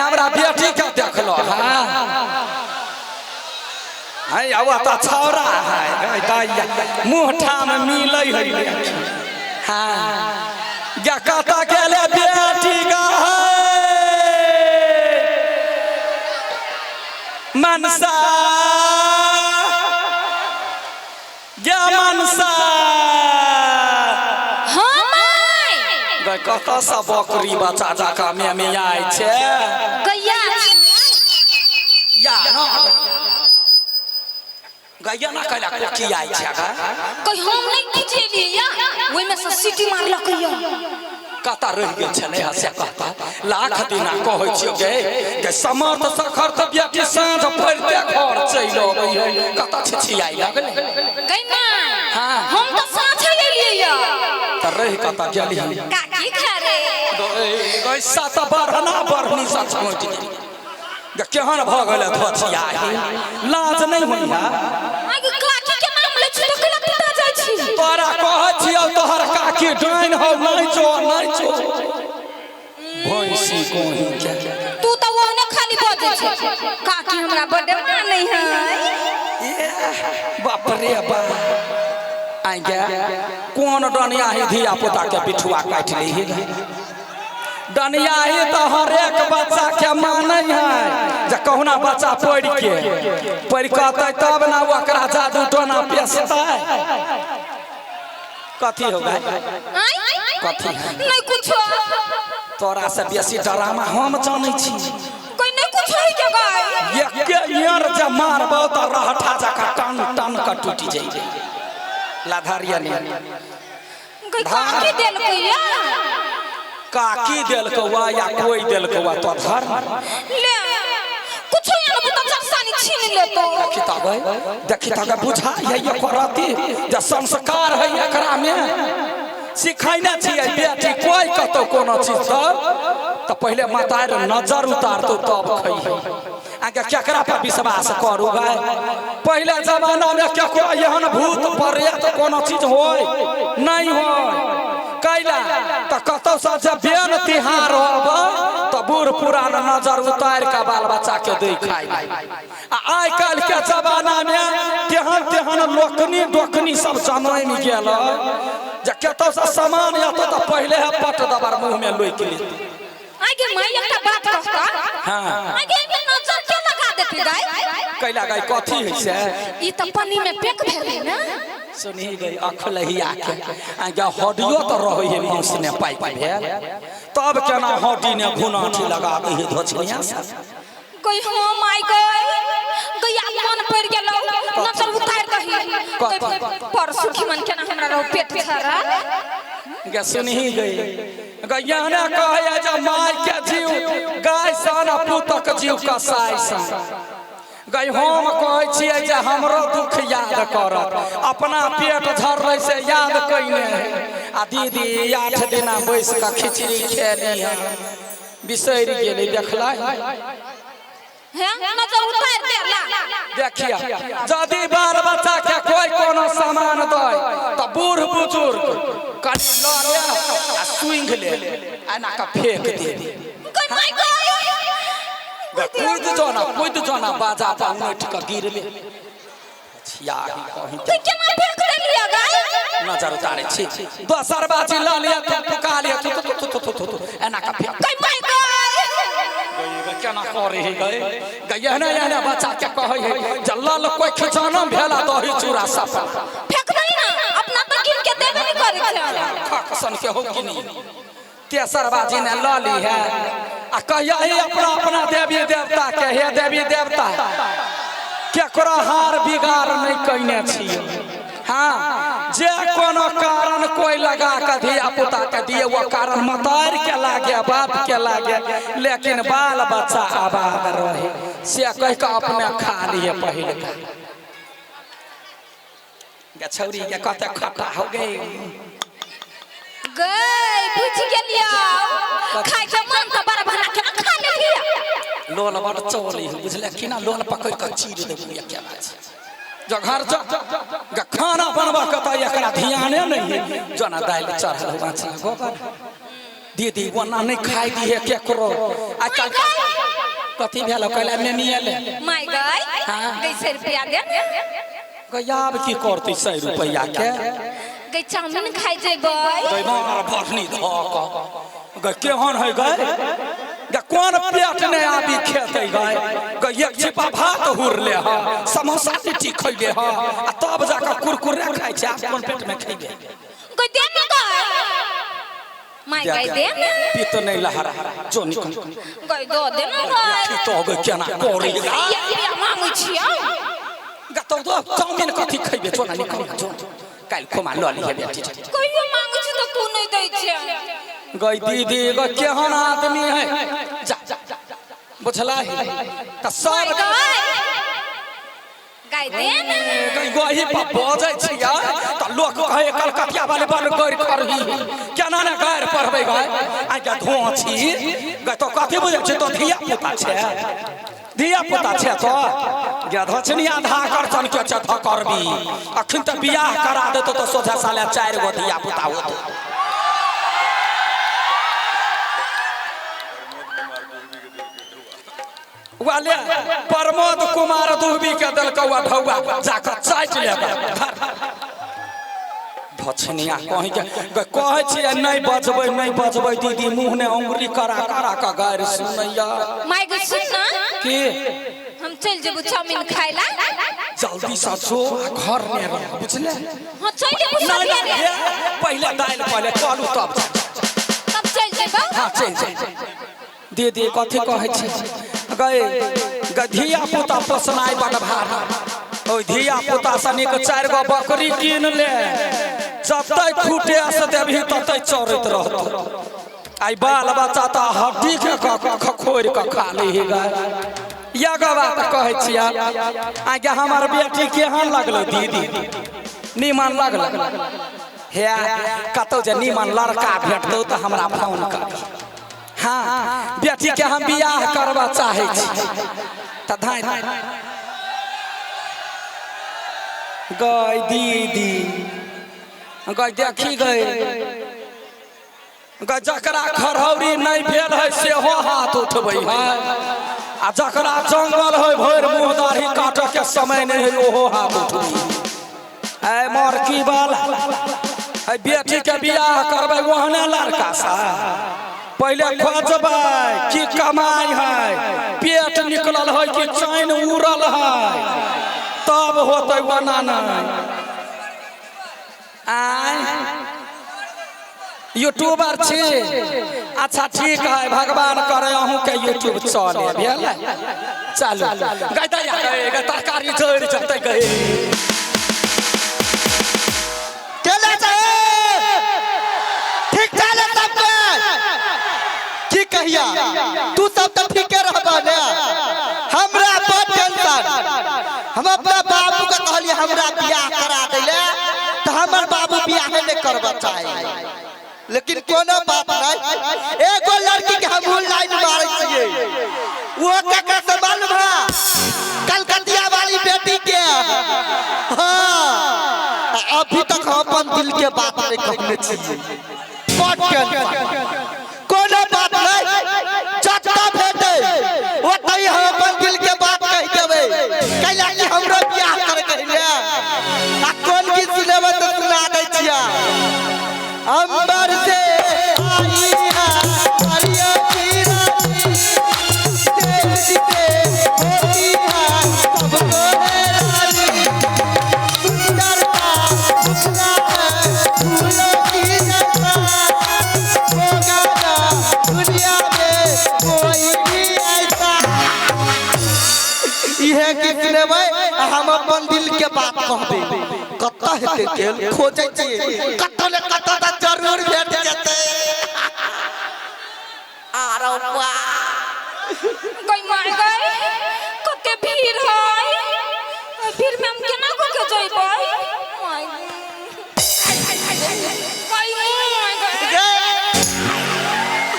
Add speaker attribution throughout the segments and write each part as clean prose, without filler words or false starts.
Speaker 1: हमरा बेटी के देख लो है अब तो छौरा है दैया मुँहठा में मिलै है हाँ क्या कहता गेले बेटी का मनसा क्या मनसा कत सा बकरी बच्चा जका में आय छे
Speaker 2: गैया
Speaker 1: या ना गैया ना कहला की आय छे का
Speaker 2: कोई हम नहीं खिचेली या ओइ में से सीटी मारलक या
Speaker 1: कता रह गेल छले हसे कहता लाख दिना कहै छियो गे समर्थ सखर त बेटी साँझ पड़ते घर चल अबै है कता छिछियाई लागल
Speaker 2: गई मां हां हम तो साथे लेलिए या
Speaker 1: त रह कता गेली
Speaker 2: काकी खरे
Speaker 1: गई सात बरहना बरहनी सच मोटी केहन भ गेल धोछियाई लाज नहीं होइया
Speaker 2: आगे काकी के नाम ले छ तो लगता जाय छी
Speaker 1: तोरा कहै छियौ तोहर काकी डाइन हो नहीं छो भैंसी कोही के
Speaker 2: तू तो ओहने खाली बजे छे काकी हमरा बर्थडे मानै है
Speaker 1: बाप रे बा आई गे कोन डनिया ही धिया पुता के पिठुआ काट ली डनिया ही तो हर एक बच्चा के मानै है जे कहुना बच्चा पढ़ कहते तब ना ओकरा जादू टोना पेसतै कथी हो गए कथी
Speaker 2: नहीं कुछ
Speaker 1: तोरा से बेसी ड्रामा हम जानै छी
Speaker 2: कोई नहीं कुछ है के गए
Speaker 1: ये यार जे मारबो त रहठा जका टन टन का टूटी जाई लाधारिया ने
Speaker 2: काकी देल कइया
Speaker 1: काकी देल कौआ या कोई देल कौआ तो धर
Speaker 2: ले कुछ यार बता चक्सानी छीन ले तो
Speaker 1: देखी तब बुझा है ये करती जे संस्कार है एकरा में सिखाइना छियै बेटी कोई कतो कोनो चीज तो पहले मातार नजर उतार तो तब खई आगे केकरा पर विश्वास करू भाई पहले जमाना में केकरो एहन भूत प्रेत कोनो चीज होय नहीं होय कैला त कतो से जब बेन तिहार होब त बूढ़ पुरान नजर उतार के बाल बच्चा के दे खाई आ आइ काल के जमाना में तेहन तेहन लोकनी डोकनी सब जनम गेल जे कतो से सामान या तो पहले है पट दबर मुंह में लोई के
Speaker 2: आगे मैं एकटा बात कहता
Speaker 1: हां
Speaker 2: आगे नजर के लगा देती गाय
Speaker 1: कैला गाय कथी है से
Speaker 2: ई त पानी में फेंक भेलै ना
Speaker 1: सुनी गई अखलहिया के आगे हड्डियो तो रहे है मांस ने पाइप भेल तब केना हड्डी ने घुनाठी लगा दे है धोछिया से
Speaker 2: कोई हम आई गई मन पड़ गेलो नजर उतार दही पर सुखी मन केना हमरा रहो पेट छरा
Speaker 1: गे सुनी गई गैया ने कहे जे माय के जीव गाय सन पुतक जीव कसाई सन गई हम कहै छियै जे हमरो दुख याद करत अपना पेट झरलै से याद कइने आ दीदी 8 दिना बैस के खिचड़ी खेली बिसरि गेली देखलै
Speaker 2: है नजर उतार देला
Speaker 1: देखिया यदि बाल बच्चा के कोई कोनो सामान दय त बूढ़ बुजुर्ग कनी ल ले आ सुंघ ले आना का फेंक दे
Speaker 2: कोई माय
Speaker 1: कूद जाना बाजा पर उठ के गिर ले छिया कहीं
Speaker 2: तू केना फेंक देलिया गाय
Speaker 1: नजर उतारे छी दोसर बाजी ल लिया तो पुका लिया तो एना का फेंक
Speaker 2: कोई माय
Speaker 1: केना करे है गए गयना बच्चा के कहे है जल्लाल कोई खिचाना भेला दही चूड़ा सब
Speaker 2: फेंक दई ना अपना तो गिन के देबे नहीं करे छै
Speaker 1: खकसन के हो कि नहीं तेसर बाजी ने ल ली है आ कहिया ही अपना अपना देवी देवता के हे देवी देवता केकरो हार बिगाड़ नहीं कइने छियै हाँ जे कोनो कारण कोई लगा के धिया पुता के दिए वो कारण मतार के लागे बाप के लागे लेकिन बाल बच्चा आबाद रहे से कह के अपने खा लिए पहले गे छौरी के कते खट्टा हो गई
Speaker 2: गई बुझ गेलिया खाइ के मन त बड़ बना के खा लेलिया
Speaker 1: लोल बड़ चोली बुझले कि ना लोल पकड़ के चीर देबू या क्या बात जो घर जा खाना बनवा के त एकरा ध्याने नहीं जना दाल चढ़ल माछ गोबर दीदी वना नहीं खाई दी है केकरो आजकल कथी भेल कहला में मियल
Speaker 2: माय गई गई 100 रुपया दे
Speaker 1: गयाब की करती 100 रुपया के
Speaker 2: गई चाउमीन खाई जेबै
Speaker 1: गई मार भरनी धक गई केहन है गई गे कोन पेट ने आबी खेते गई एक छिपा भात हुर ले ह समोसा लिट्टी खइले ह आ तब जाके कुरकुरे खाइ छै कोन पेट में खइबे
Speaker 2: गई दे न गई माय गई दे न
Speaker 1: पित नहीं लहरा जो निकल
Speaker 2: गई दो दे न गई
Speaker 1: तो गई केना कोरी
Speaker 2: ये मांगै छियै
Speaker 1: गे तो चाउमीन कथी खइबे छोना निकल जो काल खोमा ल लिहे बेटी
Speaker 2: कहियो मांगै छी त तू नहीं दै छै
Speaker 1: गई दीदी गई केहन आदमी है जा बुझला त सब
Speaker 2: गई दे न
Speaker 1: गई गही पर बजै छिया त लोग कहे कलकतिया वाले बन गैर करही केना ने गैर पढ़बै गई आ के धों छी गई तो कथी बुझै छै तो धिया पुता छै धिया पुता छै तो गे धछनिया धा करतन के चथ करबी अखन त बियाह करा देतो तो सोझा साले 4 गो धिया पुता होतो वाले प्रमोद कुमार दुहबी के दलकौआ ढौआ जाकर चाट लेबा धछनिया कहि के कहै छियै नहीं बजबै दीदी मुंह ने उंगली करा करा के गारि सुनैया
Speaker 2: माय गई सुन ना
Speaker 1: की
Speaker 2: हम चल जेबू चाउमीन खाइ ला
Speaker 1: जल्दी से सो घर में रह बुझले
Speaker 2: हां चल जेबू सबिया
Speaker 1: पहले दाल पहले चलू तब
Speaker 2: चल जेबू
Speaker 1: हां चल दीदी कथी कहै छै गए धिया पुता पोसनाइ बड़ भारी ओ धिया पुता सनी के 4 गो बकरी कीन ले जब तक खूटे से देबही तब तक चरैत रहतो आई बाल बच्चा त हड्डी के खखोर के खा ली गए या बात कहै छिया आगे हमर बेटी केहन लगलो दीदी निमन लगलो हे कतौ जे निमन लड़का भेटतौ त हमरा फोन कर हाँ बेटी के हम बियाह करबा चाहे छी त धाय गई दीदी गई देखी गई जकरा खरहौरी नहीं भेल है से हो हाथ उठबै है आ जकरा जंगल है भर मुंह दाढ़ी काटे के समय नहीं है ओहो हाथ उठबै ऐ मोर की बाल ऐ बेटी के बियाह करबै ओहने लड़का सा पहले खोजबै की कमाई है पेट निकलल है कि चैन उड़ल है तब होतै वना नहीं आय यूट्यूबर छी अच्छा ठीक है भगवान करे अहूँ के यूट्यूब चले भेल चलू गई गए तरकारी जोड़ जते गए
Speaker 3: चले जाए ठीक चले सब की कहिया तू सब तो ठीके रहबा ने हमरा बड़ टेंशन हम अपना बाबू के कहलिए हमरा बियाह करा देले तो हमर बाबू बियाह नहीं करबा चाहे लेकिन कोनो बात नहीं एगो लड़की के हम लाइन मारै छिए वो केकरा से मालूम है कलकतिया वाली बेटी के हां अभी तक हम अपन दिल के बात नहीं कहने छिए कोनो बात नहीं जत्ता भेटे ओतै हम अपन दिल के बात कह देबै कैला कि हमरो बियाह कर कहले आ कोन की सुनेबै त सुना दै छिया अंबर से आई है हरिया की रानी तेरी होती है सबको रानी सुंदरता दुसरा है फूलों की जैसा होगा ना दुनिया में कोई भी ऐसा इहे किसने भाई हम अपन दिल के बात कहबे कत्ता हेते तेल खोजै छी कत्ता ले कत्ता त जरूर भेट जेतै आरो बा
Speaker 2: गई माय गई कते भीड़ है भीड़ में हम केना को के जइबै माय गई माय गई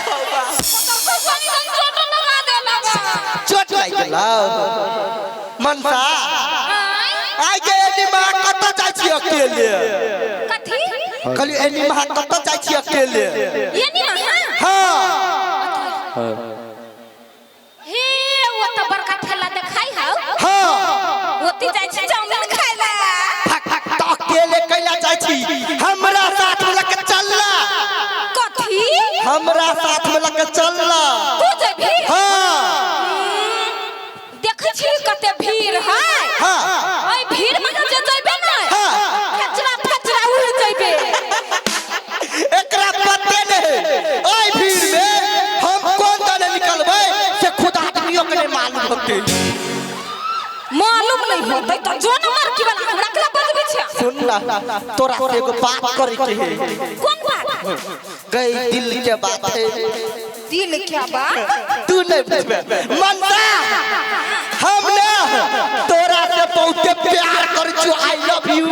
Speaker 3: होबा
Speaker 2: चोट लगा देला
Speaker 3: चोट लाग गेला मनसा आइ के एनिमा कत्ता जाइ छी अकेले
Speaker 2: कथी
Speaker 3: कहली एनिमा कत्ता जाइ छी अकेले
Speaker 2: ये नहीं
Speaker 3: हां
Speaker 2: हे नहीं होतै त जो नंबर की वाला हमरा कला बजबै छै।
Speaker 3: सुन ना तोरा से एगो बात करे के है।
Speaker 2: कोन बात?
Speaker 3: गई दिल के बात है।
Speaker 2: दिल क्या बात?
Speaker 3: तू नहीं बुझबे मनसा हमने तोरा से बहुत प्यार कर छु। I love you.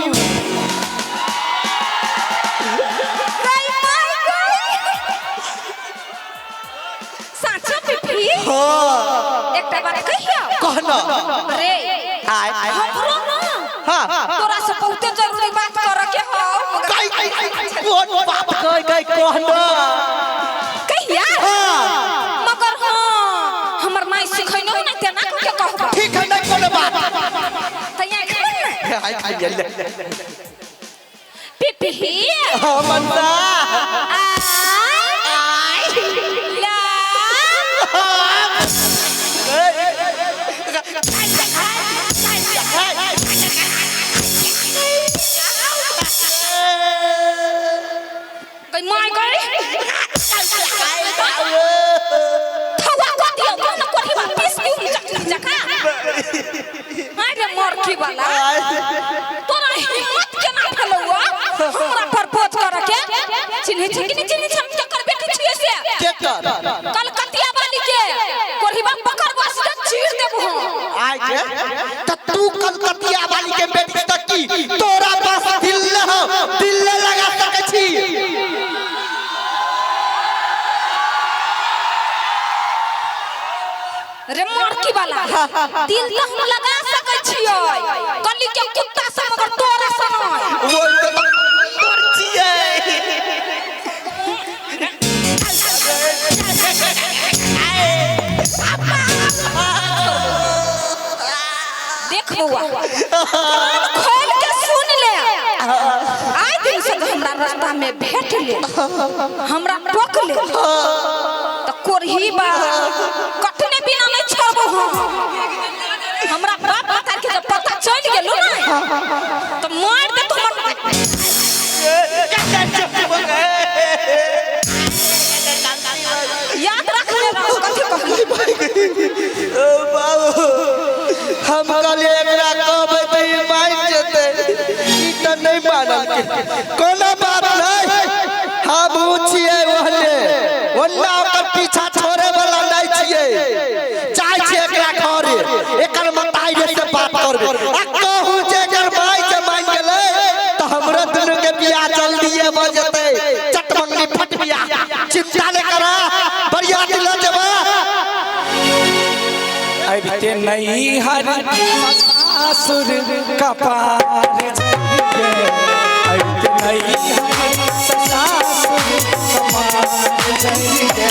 Speaker 2: साचा पिपी
Speaker 3: हां
Speaker 2: एकटा बात कहियो
Speaker 3: कहना
Speaker 2: रे
Speaker 3: आय
Speaker 2: हमरो ना
Speaker 3: हां
Speaker 2: तोरा से बहुत जरूरी बात करे के हो।
Speaker 3: कोन बात कहना
Speaker 2: कहिया मगर हां हमर माई सिखैनो ना तेना के कहबा।
Speaker 3: ठीक है नहीं कोनो बात
Speaker 2: तैया खन
Speaker 3: हाय खाइए ले
Speaker 2: पिपी
Speaker 3: हां मनसा
Speaker 2: माय गई थवा को दियो कोन कोठी बा पीस पीस चटनी जका अरे मोरखी वाला तोरा हिम्मत केना भेलौआ हमरा प्रपोज करे के? चिन्हे छै कि नहीं चिन्हे छै? हम केकर बेटी छियै से?
Speaker 3: केकर
Speaker 2: कलकतिया वाली के कोठी बा पकड़ बस चीर देबो।
Speaker 3: आय के त तू कलकतिया वाली के बेटी त की तोरा पास दिल न हो दिल न लगा सकै छी।
Speaker 2: रे मोरकी वाला दिल त हम लगा सकै छियै गली के कुत्ता सब मगर तोरा सन
Speaker 3: वो तोर छियै।
Speaker 2: देख बउआ खोल के सुन ले। आइ दिन से हमरा रास्ता में भेट ले हमरा टोक ले त कोरही बा कटने बिना नहीं छोड़बो। हमरा बाप बता के जब पता चल गेलो ना त मार दे तुम। याद रख ले कथि कहली
Speaker 3: ओ बाबू हम कहलिए एकरा कहबै त ई मान जेतै ई त नहीं मानल कोनो बात नहीं। हम छियै ओन्ना ओकर पीछा छोड़े वाला नहीं छियै। चाहे छियै एकरा घरे एकर मताई रे से बात करबे आ कहू जे एकर माई से मान गेलै त हमरा दुनु के बियाह जल्दीए भ जेतै। चटमंगली फट बियाह चिंता ले करा बढ़िया दिल जबा
Speaker 1: अबते नहीं हर ससुर कपार जइगे अबते नहीं हर ससुर कपार जइगे